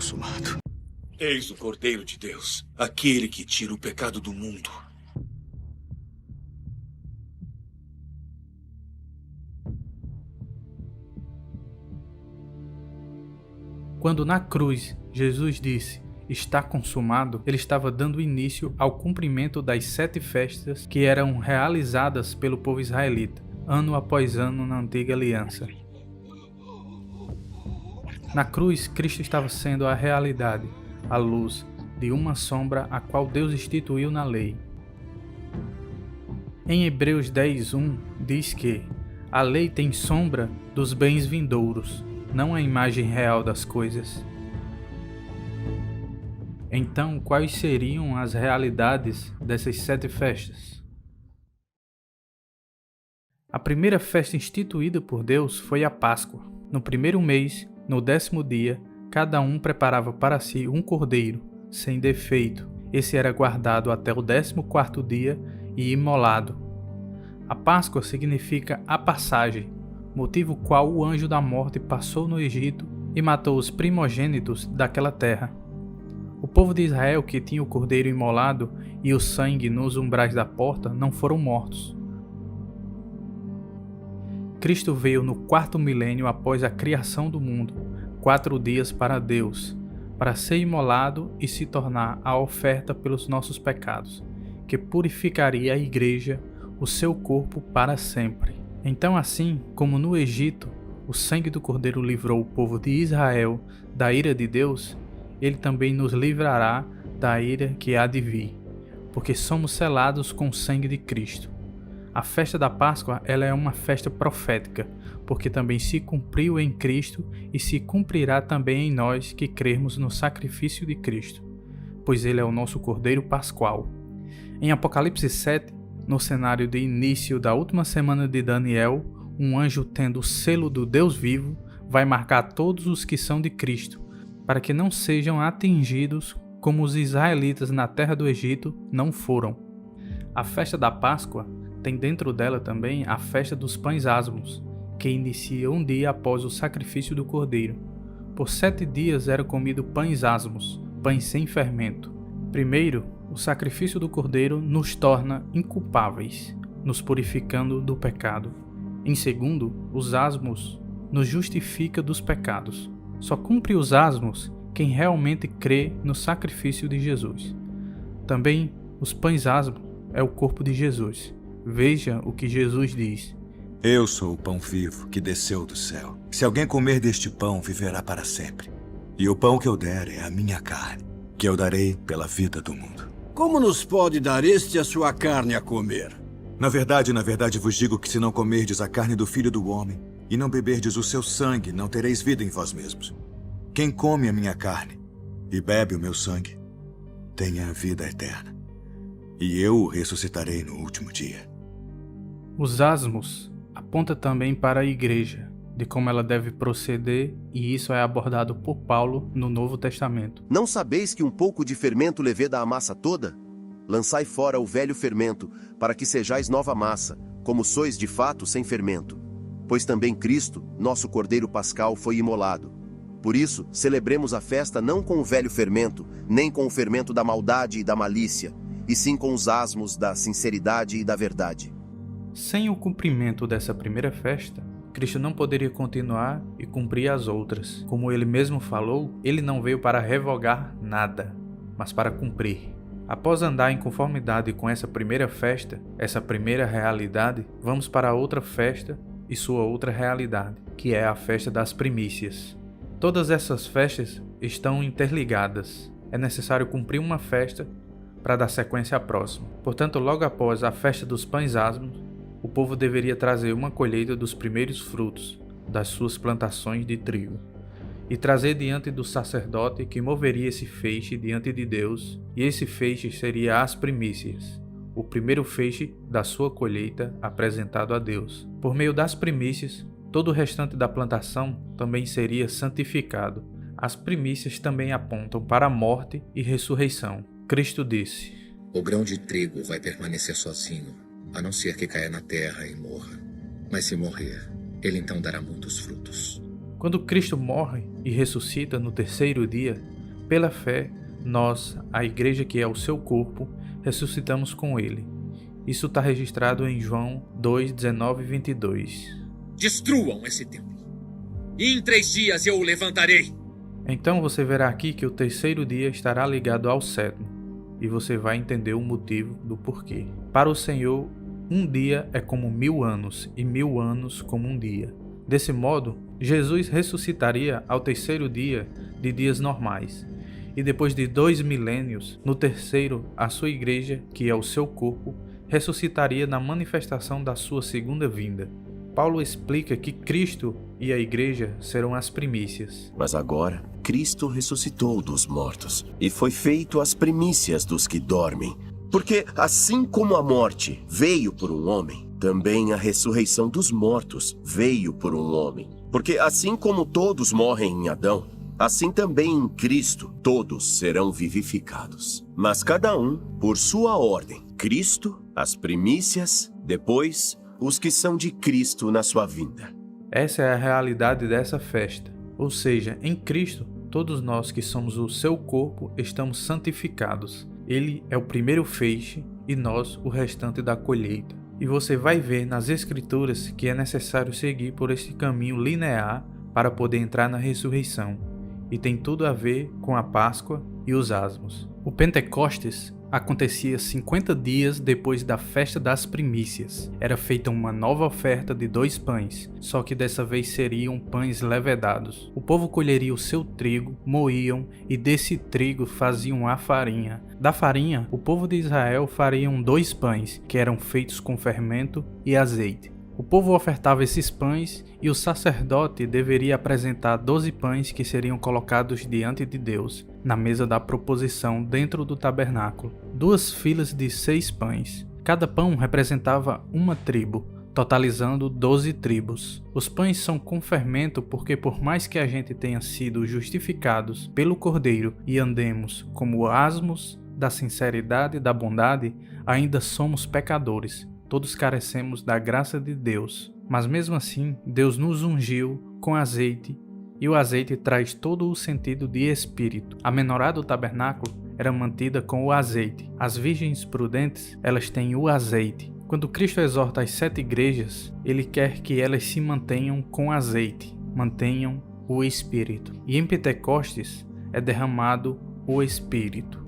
consumado. Eis o Cordeiro de Deus, aquele que tira o pecado do mundo. Quando na cruz Jesus disse, está consumado, ele estava dando início ao cumprimento das 7 festas que eram realizadas pelo povo israelita, ano após ano na antiga aliança. Na cruz, Cristo estava sendo a realidade, a luz de uma sombra a qual Deus instituiu na lei. Em Hebreus 10:1 diz que a lei tem sombra dos bens vindouros, não a imagem real das coisas. Então, quais seriam as realidades dessas 7 festas? A primeira festa instituída por Deus foi a Páscoa. No primeiro mês, no 10º dia, cada um preparava para si um cordeiro, sem defeito. Esse era guardado até o 14º dia e imolado. A Páscoa significa a passagem, motivo qual o anjo da morte passou no Egito e matou os primogênitos daquela terra. O povo de Israel que tinha o cordeiro imolado e o sangue nos umbrais da porta não foram mortos. Cristo veio no 4º milênio após a criação do mundo, 4 dias para Deus, para ser imolado e se tornar a oferta pelos nossos pecados, que purificaria a igreja, o seu corpo para sempre. Então, assim como no Egito, o sangue do cordeiro livrou o povo de Israel da ira de Deus, ele também nos livrará da ira que há de vir, porque somos selados com o sangue de Cristo. A festa da Páscoa ela é uma festa profética, porque também se cumpriu em Cristo e se cumprirá também em nós que crermos no sacrifício de Cristo, pois ele é o nosso Cordeiro Pascual. Em Apocalipse 7, no cenário de início da última semana de Daniel, um anjo tendo o selo do Deus vivo vai marcar todos os que são de Cristo, para que não sejam atingidos como os israelitas na terra do Egito não foram. A festa da Páscoa tem dentro dela também a festa dos pães asmos, que inicia um dia após o sacrifício do cordeiro. Por 7 dias era comido pães asmos, pães sem fermento. Primeiro, o sacrifício do cordeiro nos torna inculpáveis, nos purificando do pecado. Em segundo, os asmos nos justifica dos pecados. Só cumpre os asmos quem realmente crê no sacrifício de Jesus. Também, os pães asmos é o corpo de Jesus. Veja o que Jesus diz. Eu sou o pão vivo que desceu do céu. Se alguém comer deste pão, viverá para sempre. E o pão que eu der é a minha carne, que eu darei pela vida do mundo. Como nos pode dar este a sua carne a comer? Na verdade vos digo que se não comerdes a carne do Filho do Homem e não beberdes o seu sangue, não tereis vida em vós mesmos. Quem come a minha carne e bebe o meu sangue, tem a vida eterna. E eu o ressuscitarei no último dia. Os asmos aponta também para a igreja, de como ela deve proceder, e isso é abordado por Paulo no Novo Testamento. Não sabeis que um pouco de fermento leveda a massa toda? Lançai fora o velho fermento, para que sejais nova massa, como sois de fato sem fermento. Pois também Cristo, nosso Cordeiro Pascal, foi imolado. Por isso, celebremos a festa não com o velho fermento, nem com o fermento da maldade e da malícia, e sim com os asmos da sinceridade e da verdade. Sem o cumprimento dessa primeira festa, Cristo não poderia continuar e cumprir as outras. Como ele mesmo falou, ele não veio para revogar nada, mas para cumprir. Após andar em conformidade com essa primeira festa, essa primeira realidade, vamos para a outra festa e sua outra realidade, que é a festa das primícias. Todas essas festas estão interligadas. É necessário cumprir uma festa para dar sequência à próxima. Portanto, logo após a festa dos pães asmos, o povo deveria trazer uma colheita dos primeiros frutos das suas plantações de trigo e trazer diante do sacerdote que moveria esse feixe diante de Deus, e esse feixe seria as primícias, o primeiro feixe da sua colheita apresentado a Deus. Por meio das primícias, todo o restante da plantação também seria santificado. As primícias também apontam para a morte e ressurreição. Cristo disse: O grão de trigo vai permanecer sozinho, a não ser que caia na terra e morra. Mas se morrer, ele então dará muitos frutos. Quando Cristo morre e ressuscita no terceiro dia, pela fé, nós, a igreja que é o seu corpo, ressuscitamos com ele. Isso está registrado em João 2, 19 e 22. Destruam esse templo, e em 3 dias eu o levantarei. Então você verá aqui que o terceiro dia estará ligado ao sétimo, e você vai entender o motivo do porquê. Para o Senhor, um dia é como 1000 anos, e 1000 anos como um dia. Desse modo, Jesus ressuscitaria ao terceiro dia de dias normais, e depois de 2 milênios, no terceiro, a sua igreja, que é o seu corpo, ressuscitaria na manifestação da sua segunda vinda. Paulo explica que Cristo e a igreja serão as primícias. Mas agora, Cristo ressuscitou dos mortos e foi feito as primícias dos que dormem. Porque assim como a morte veio por um homem, também a ressurreição dos mortos veio por um homem. Porque assim como todos morrem em Adão, assim também em Cristo todos serão vivificados. Mas cada um por sua ordem. Cristo, as primícias, depois os que são de Cristo na sua vinda. Essa é a realidade dessa festa. Ou seja, em Cristo, todos nós que somos o seu corpo estamos santificados. Ele é o primeiro feixe e nós o restante da colheita. E você vai ver nas Escrituras que é necessário seguir por esse caminho linear para poder entrar na ressurreição. E tem tudo a ver com a Páscoa e os asmos. O Pentecostes acontecia 50 dias depois da festa das primícias. Era feita uma nova oferta de 2 pães, só que dessa vez seriam pães levedados. O povo colheria o seu trigo, moíam e desse trigo faziam a farinha. Da farinha, o povo de Israel fariam 2 pães, que eram feitos com fermento e azeite. O povo ofertava esses pães e o sacerdote deveria apresentar 12 pães que seriam colocados diante de Deus, na mesa da proposição dentro do tabernáculo. 2 filas de 6 pães. Cada pão representava uma tribo, totalizando 12 tribos. Os pães são com fermento porque por mais que a gente tenha sido justificados pelo Cordeiro e andemos como asmos da sinceridade e da bondade, ainda somos pecadores. Todos carecemos da graça de Deus, mas mesmo assim, Deus nos ungiu com azeite, e o azeite traz todo o sentido de espírito. A menorá do tabernáculo era mantida com o azeite. As virgens prudentes, elas têm o azeite. Quando Cristo exorta as 7 igrejas, ele quer que elas se mantenham com azeite, mantenham o espírito. E em Pentecostes é derramado o espírito.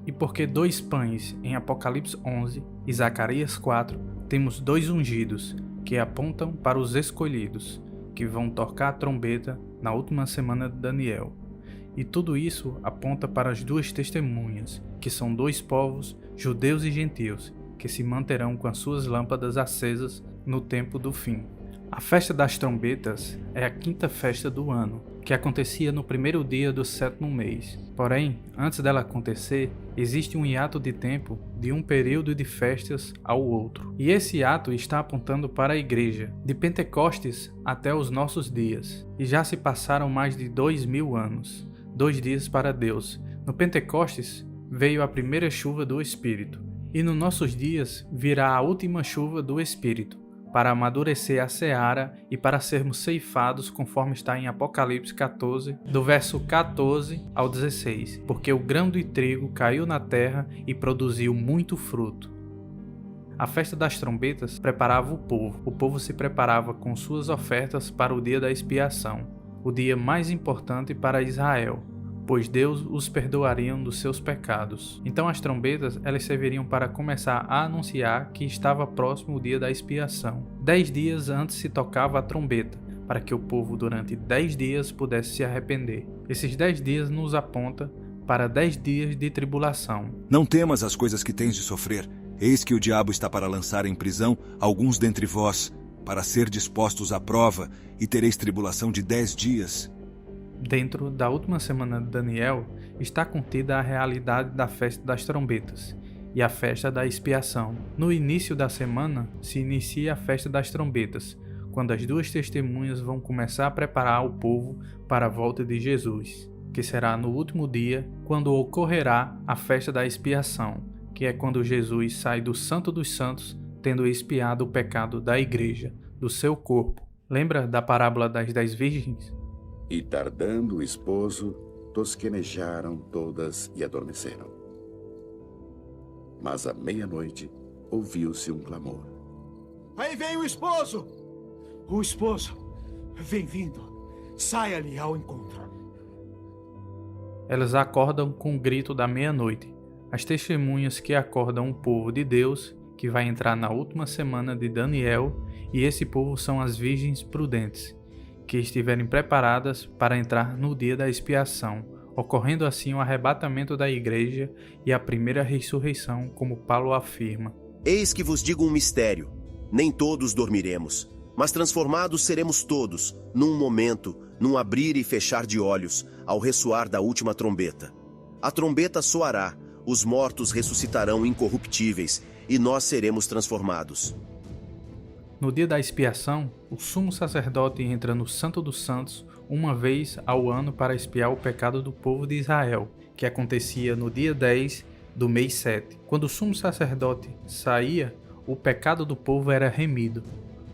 E porque 2 pães em Apocalipse 11 e Zacarias 4, temos 2 ungidos que apontam para os escolhidos, que vão tocar a trombeta na última semana de Daniel. E tudo isso aponta para as 2 testemunhas, que são 2 povos, judeus e gentios, que se manterão com as suas lâmpadas acesas no tempo do fim. A festa das trombetas é a 5ª festa do ano, que acontecia no primeiro dia do 7º mês. Porém, antes dela acontecer, existe um hiato de tempo de um período de festas ao outro. E esse hiato está apontando para a igreja, de Pentecostes até os nossos dias. E já se passaram mais de 2000 anos, 2 dias para Deus. No Pentecostes veio a primeira chuva do Espírito, e nos nossos dias virá a última chuva do Espírito, para amadurecer a seara e para sermos ceifados, conforme está em Apocalipse 14, do verso 14 ao 16. Porque o grão de trigo caiu na terra e produziu muito fruto. A festa das trombetas preparava o povo se preparava com suas ofertas para o dia da expiação, o dia mais importante para Israel, pois Deus os perdoaria dos seus pecados. Então as trombetas elas serviriam para começar a anunciar que estava próximo o dia da expiação. 10 dias antes se tocava a trombeta, para que o povo durante 10 dias pudesse se arrepender. Esses 10 dias nos aponta para 10 dias de tribulação. Não temas as coisas que tens de sofrer. Eis que o diabo está para lançar em prisão alguns dentre vós, para ser dispostos à prova, e tereis tribulação de 10 dias. Dentro da última semana de Daniel está contida a realidade da festa das trombetas e a festa da expiação. No início da semana se inicia a festa das trombetas, quando as 2 testemunhas vão começar a preparar o povo para a volta de Jesus, que será no último dia, quando ocorrerá a festa da expiação, que é quando Jesus sai do Santo dos Santos, tendo expiado o pecado da igreja. do seu corpo. Lembra da parábola das 10 virgens? E tardando o esposo, tosquenejaram todas e adormeceram. Mas à meia-noite ouviu-se um clamor. Aí vem o esposo! O esposo vem vindo. Saia-lhe ao encontro. Elas acordam com o grito da meia-noite. As testemunhas que acordam o povo de Deus, que vai entrar na última semana de Daniel, e esse povo são as virgens prudentes, que estiverem preparadas para entrar no dia da expiação, ocorrendo assim o arrebatamento da igreja e a primeira ressurreição, como Paulo afirma. Eis que vos digo um mistério. Nem todos dormiremos, mas transformados seremos todos, num momento, num abrir e fechar de olhos, ao ressoar da última trombeta. A trombeta soará, os mortos ressuscitarão incorruptíveis, e nós seremos transformados. No dia da expiação, o sumo sacerdote entra no Santo dos Santos uma vez ao ano para expiar o pecado do povo de Israel, que acontecia no dia 10 do mês 7. Quando o sumo sacerdote saía, o pecado do povo era remido.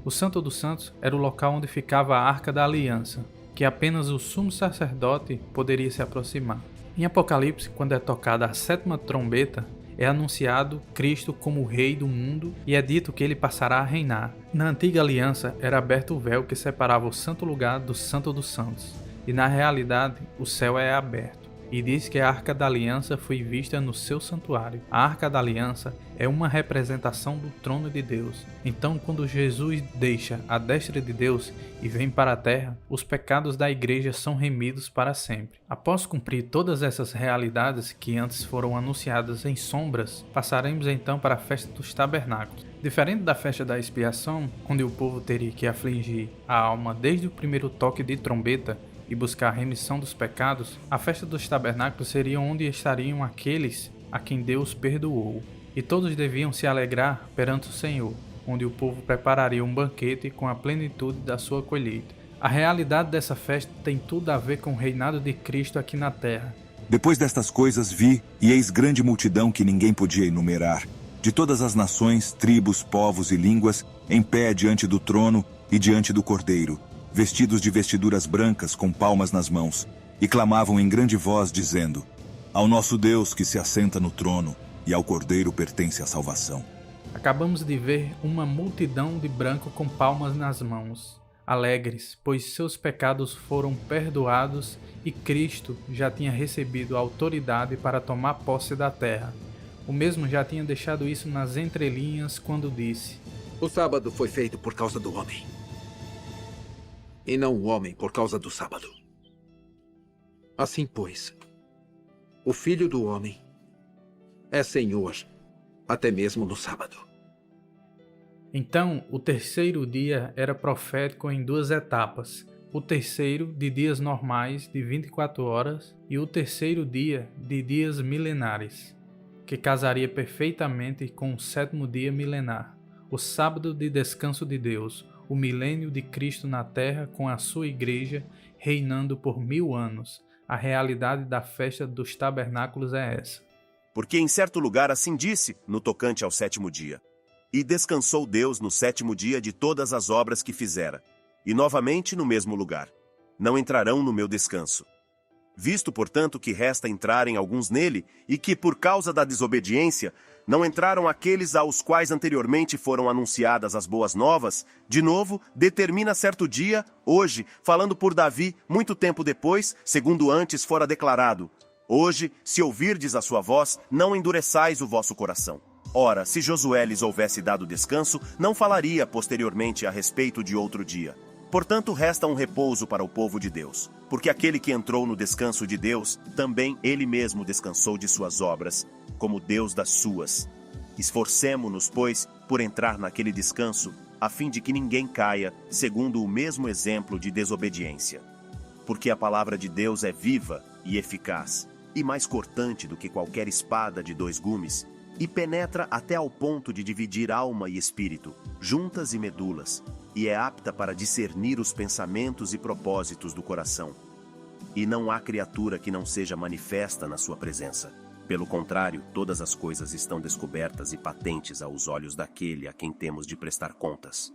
O Santo dos Santos era o local onde ficava a Arca da Aliança, que apenas o sumo sacerdote poderia se aproximar. Em Apocalipse, quando é tocada a 7ª trombeta, é anunciado Cristo como o Rei do mundo e é dito que ele passará a reinar. Na antiga aliança era aberto o véu que separava o santo lugar do Santo dos Santos, e na realidade o céu é aberto. E diz que a Arca da Aliança foi vista no seu santuário. A Arca da Aliança é uma representação do trono de Deus. Então, quando Jesus deixa a destra de Deus e vem para a terra, os pecados da igreja são remidos para sempre. Após cumprir todas essas realidades que antes foram anunciadas em sombras, passaremos então para a festa dos tabernáculos. Diferente da festa da expiação, onde o povo teria que afligir a alma desde o primeiro toque de trombeta, e buscar a remissão dos pecados, a festa dos tabernáculos seria onde estariam aqueles a quem Deus perdoou, e todos deviam se alegrar perante o Senhor, onde o povo prepararia um banquete com a plenitude da sua colheita. A realidade dessa festa tem tudo a ver com o reinado de Cristo aqui na terra. Depois destas coisas vi, e eis grande multidão que ninguém podia enumerar, de todas as nações, tribos, povos e línguas, em pé diante do trono e diante do Cordeiro, vestidos de vestiduras brancas com palmas nas mãos, e clamavam em grande voz, dizendo: Ao nosso Deus que se assenta no trono, e ao Cordeiro pertence a salvação. Acabamos de ver uma multidão de branco com palmas nas mãos, alegres, pois seus pecados foram perdoados e Cristo já tinha recebido a autoridade para tomar posse da terra. O mesmo já tinha deixado isso nas entrelinhas quando disse: O sábado foi feito por causa do homem, e não o homem por causa do sábado. Assim, pois, o Filho do Homem é Senhor até mesmo no sábado. Então, o terceiro dia era profético em 2 etapas. O terceiro de dias normais de 24 horas e o terceiro dia de dias milenares, que casaria perfeitamente com o 7º dia milenar, o sábado de descanso de Deus, o milênio de Cristo na terra com a sua igreja reinando por 1000 anos. A realidade da festa dos tabernáculos é essa. Porque em certo lugar assim disse, no tocante ao 7º dia: E descansou Deus no 7º dia de todas as obras que fizera. E novamente no mesmo lugar: Não entrarão no meu descanso. Visto, portanto, que resta entrarem alguns nele, e que, por causa da desobediência, não entraram aqueles aos quais anteriormente foram anunciadas as boas novas, de novo, determina certo dia, hoje, falando por Davi, muito tempo depois, segundo antes fora declarado: Hoje, se ouvirdes a sua voz, não endureçais o vosso coração. Ora, se Josué lhes houvesse dado descanso, não falaria posteriormente a respeito de outro dia. Portanto, resta um repouso para o povo de Deus, porque aquele que entrou no descanso de Deus, também ele mesmo descansou de suas obras, como Deus das suas. Esforcemo-nos, pois, por entrar naquele descanso, a fim de que ninguém caia, segundo o mesmo exemplo de desobediência. Porque a palavra de Deus é viva e eficaz, e mais cortante do que qualquer espada de 2 gumes, e penetra até ao ponto de dividir alma e espírito, juntas e medulas, e é apta para discernir os pensamentos e propósitos do coração. E não há criatura que não seja manifesta na sua presença. Pelo contrário, todas as coisas estão descobertas e patentes aos olhos daquele a quem temos de prestar contas.